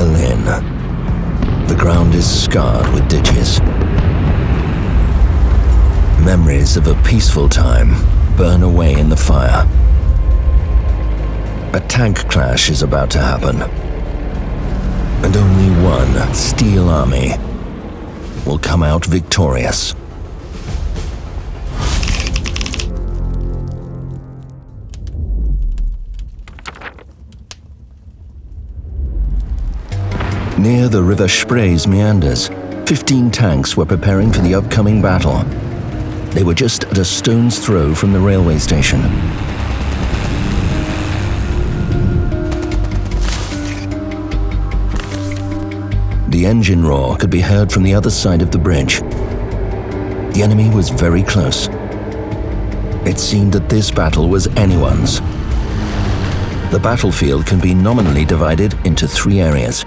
Berlin. The ground is scarred with ditches. Memories of a peaceful time burn away in the fire. A tank clash is about to happen. And only one steel army will come out victorious. Near the River Spray's meanders, 15 tanks were preparing for the upcoming battle. They were just at a stone's throw from the railway station. The engine roar could be heard from the other side of the bridge. The enemy was very close. It seemed that this battle was anyone's. The battlefield can be nominally divided into 3 areas.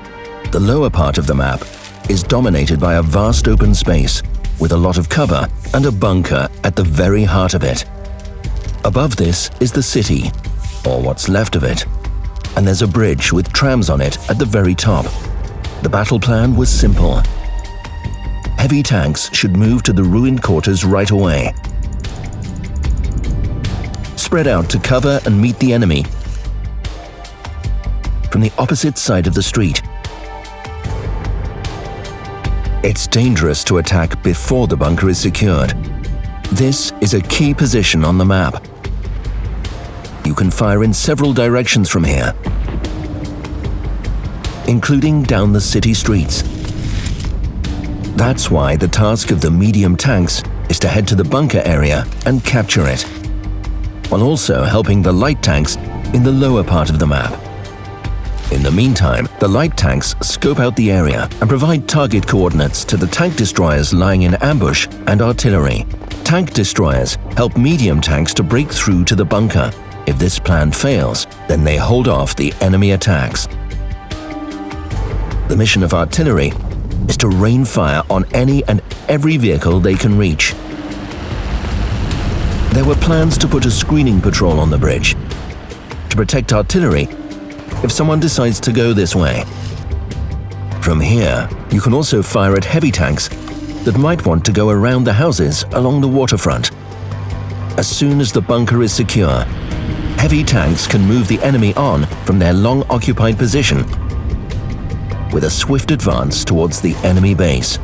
The lower part of the map is dominated by a vast open space with a lot of cover and a bunker at the very heart of it. Above this is the city, or what's left of it, and there's a bridge with trams on it at the very top. The battle plan was simple. Heavy tanks should move to the ruined quarters right away. Spread out to cover and meet the enemy from the opposite side of the street. It's dangerous to attack before the bunker is secured. This is a key position on the map. You can fire in several directions from here, including down the city streets. That's why the task of the medium tanks is to head to the bunker area and capture it, while also helping the light tanks in the lower part of the map. In the meantime, the light tanks scope out the area and provide target coordinates to the tank destroyers lying in ambush and artillery. Tank destroyers help medium tanks to break through to the bunker. If this plan fails, then they hold off the enemy attacks. The mission of artillery is to rain fire on any and every vehicle they can reach. There were plans to put a screening patrol on the bridge to protect artillery if someone decides to go this way. From here, you can also fire at heavy tanks that might want to go around the houses along the waterfront. As soon as the bunker is secure, heavy tanks can move the enemy on from their long-occupied position with a swift advance towards the enemy base.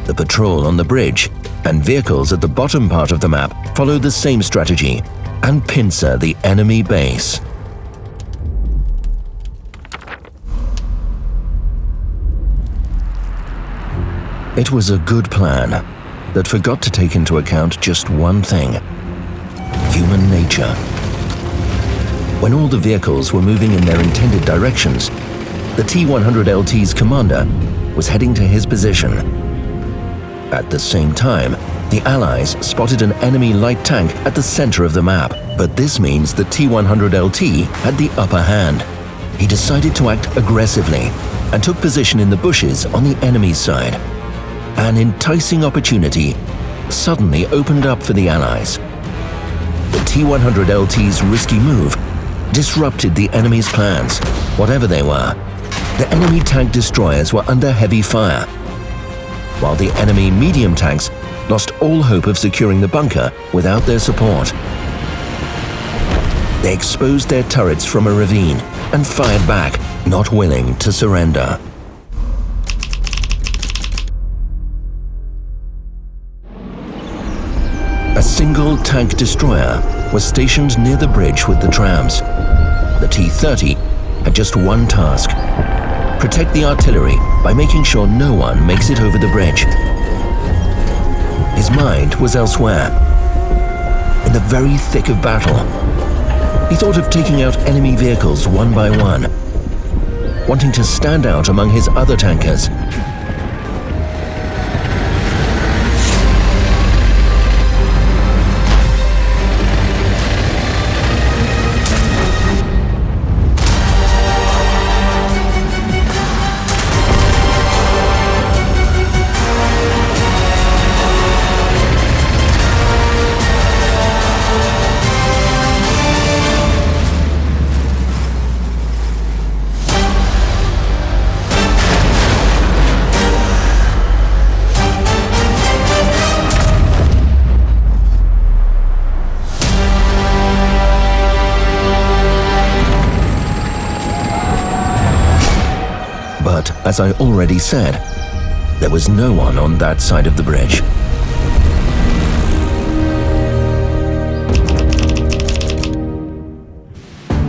The patrol on the bridge and vehicles at the bottom part of the map follow the same strategy and pincer the enemy base. It was a good plan that forgot to take into account just one thing: human nature. When all the vehicles were moving in their intended directions, the T-100LT's commander was heading to his position. At the same time, the Allies spotted an enemy light tank at the center of the map, but this means the T-100LT had the upper hand. He decided to act aggressively and took position in the bushes on the enemy's side. An enticing opportunity suddenly opened up for the Allies. The T-100LT's risky move disrupted the enemy's plans, whatever they were. The enemy tank destroyers were under heavy fire, while the enemy medium tanks lost all hope of securing the bunker without their support. They exposed their turrets from a ravine and fired back, not willing to surrender. A single tank destroyer was stationed near the bridge with the trams. The T-30 had just one task: protect the artillery by making sure no one makes it over the bridge. His mind was elsewhere. In the very thick of battle, he thought of taking out enemy vehicles one by one, wanting to stand out among his other tankers. as I already said, there was no one on that side of the bridge.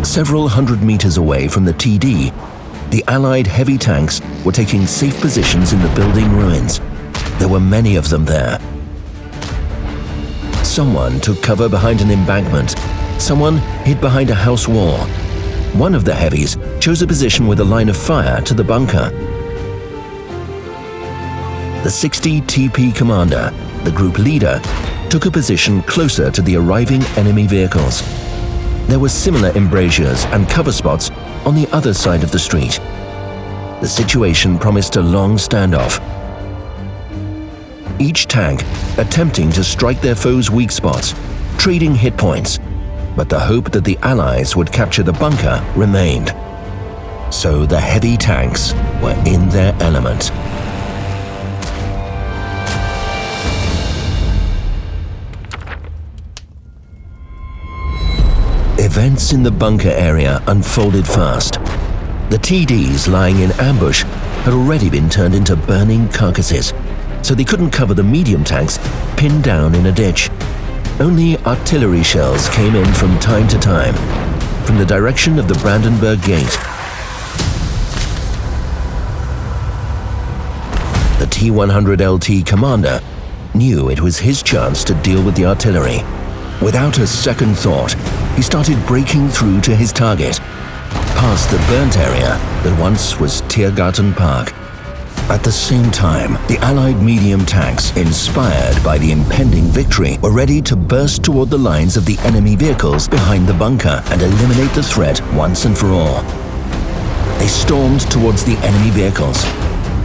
Several hundred meters away from the TD, the Allied heavy tanks were taking safe positions in the building ruins. There were many of them there. Someone took cover behind an embankment. Someone hid behind a house wall. One of the heavies chose a position with a line of fire to the bunker. The 60 TP commander, the group leader, took a position closer to the arriving enemy vehicles. There were similar embrasures and cover spots on the other side of the street. The situation promised a long standoff. Each tank attempting to strike their foes' weak spots, trading hit points, but the hope that the Allies would capture the bunker remained. So the heavy tanks were in their element. Events in the bunker area unfolded fast. The TDs lying in ambush had already been turned into burning carcasses, so they couldn't cover the medium tanks pinned down in a ditch. Only artillery shells came in from time to time, from the direction of the Brandenburg Gate. The T-100LT commander knew it was his chance to deal with the artillery. Without a second thought, he started breaking through to his target, past the burnt area that once was Tiergarten Park. At the same time, the Allied medium tanks, inspired by the impending victory, were ready to burst toward the lines of the enemy vehicles behind the bunker and eliminate the threat once and for all. They stormed towards the enemy vehicles,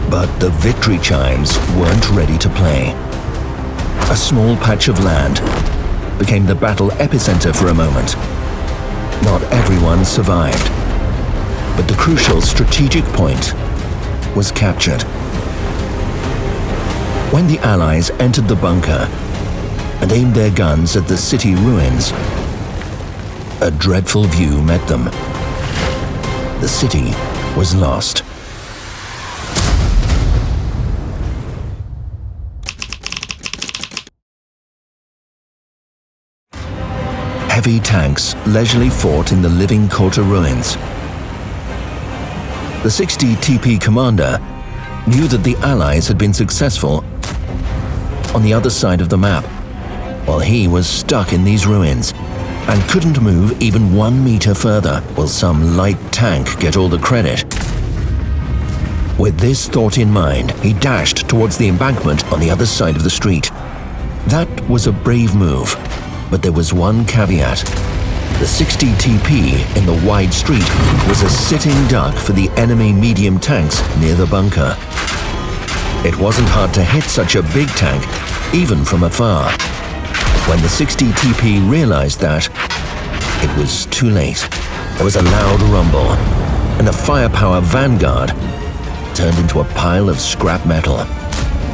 but the victory chimes weren't ready to play. A small patch of land became the battle epicenter for a moment. Not everyone survived, but the crucial strategic point was captured. When the Allies entered the bunker and aimed their guns at the city ruins, a dreadful view met them. The city was lost. Heavy tanks leisurely fought in the living Korta ruins. The 60 TP commander knew that the Allies had been successful on the other side of the map, while he was stuck in these ruins and couldn't move even 1 meter further. Will some light tank get all the credit? With this thought in mind, he dashed towards the embankment on the other side of the street. That was a brave move, but there was one caveat. The 60 TP in the wide street was a sitting duck for the enemy medium tanks near the bunker. It wasn't hard to hit such a big tank, even from afar. When the 60 TP realized that, it was too late. There was a loud rumble, and the firepower vanguard turned into a pile of scrap metal.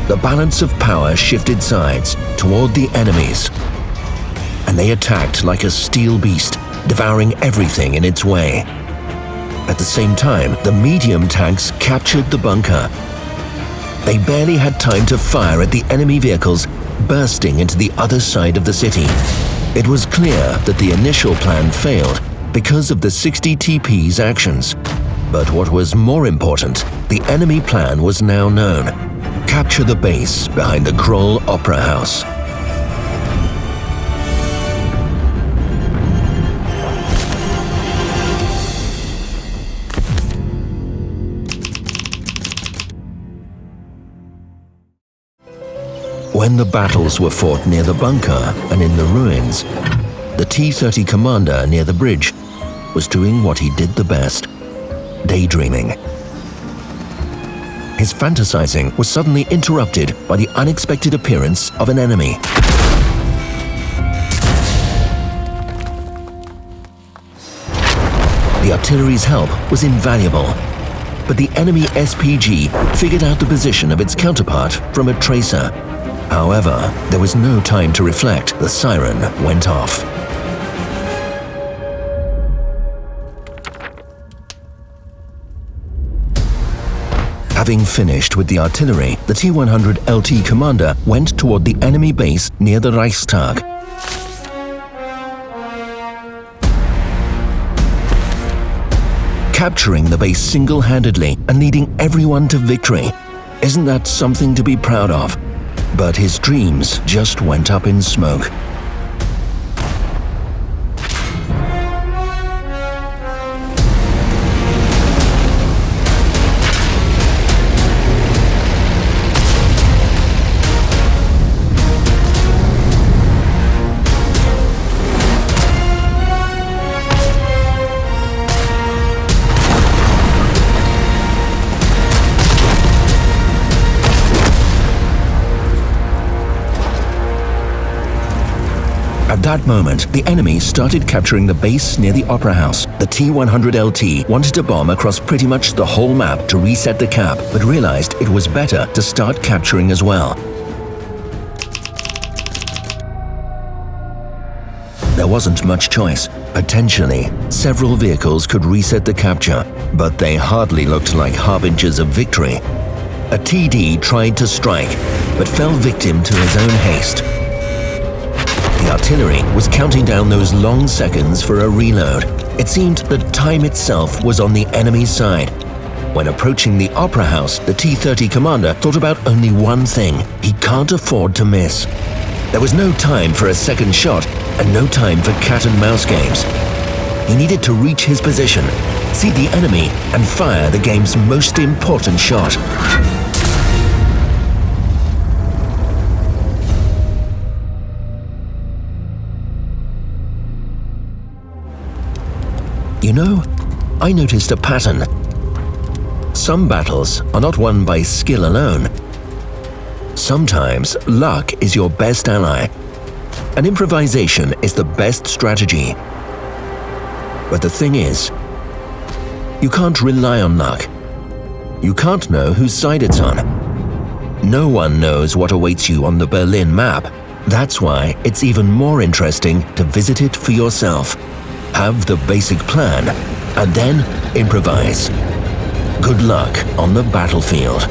The balance of power shifted sides toward the enemies, and they attacked like a steel beast, devouring everything in its way. At the same time, the medium tanks captured the bunker. They barely had time to fire at the enemy vehicles bursting into the other side of the city. It was clear that the initial plan failed because of the 60 TP's actions. But what was more important, the enemy plan was now known. Capture the base behind the Kroll Opera House. When the battles were fought near the bunker and in the ruins, the T-30 commander near the bridge was doing what he did the best: daydreaming. His fantasizing was suddenly interrupted by the unexpected appearance of an enemy. The artillery's help was invaluable, but the enemy SPG figured out the position of its counterpart from a tracer. However, there was no time to reflect. The siren went off. Having finished with the artillery, the T-100 LT commander went toward the enemy base near the Reichstag. Capturing the base single-handedly and leading everyone to victory. Isn't that something to be proud of? But his dreams just went up in smoke. At that moment, the enemy started capturing the base near the Opera House. The T-100 LT wanted to bomb across pretty much the whole map to reset the cap, but realized it was better to start capturing as well. There wasn't much choice. Potentially, several vehicles could reset the capture, but they hardly looked like harbingers of victory. A TD tried to strike, but fell victim to his own haste. The artillery was counting down those long seconds for a reload. It seemed that time itself was on the enemy's side. When approaching the Opera House, the T-30 commander thought about only one thing: he can't afford to miss. There was no time for a second shot, and no time for cat-and-mouse games. He needed to reach his position, see the enemy, and fire the game's most important shot. You know, I noticed a pattern. Some battles are not won by skill alone. Sometimes luck is your best ally, and improvisation is the best strategy. But the thing is, you can't rely on luck. You can't know whose side it's on. No one knows what awaits you on the Berlin map. That's why it's even more interesting to visit it for yourself. Have the basic plan, and then improvise. Good luck on the battlefield.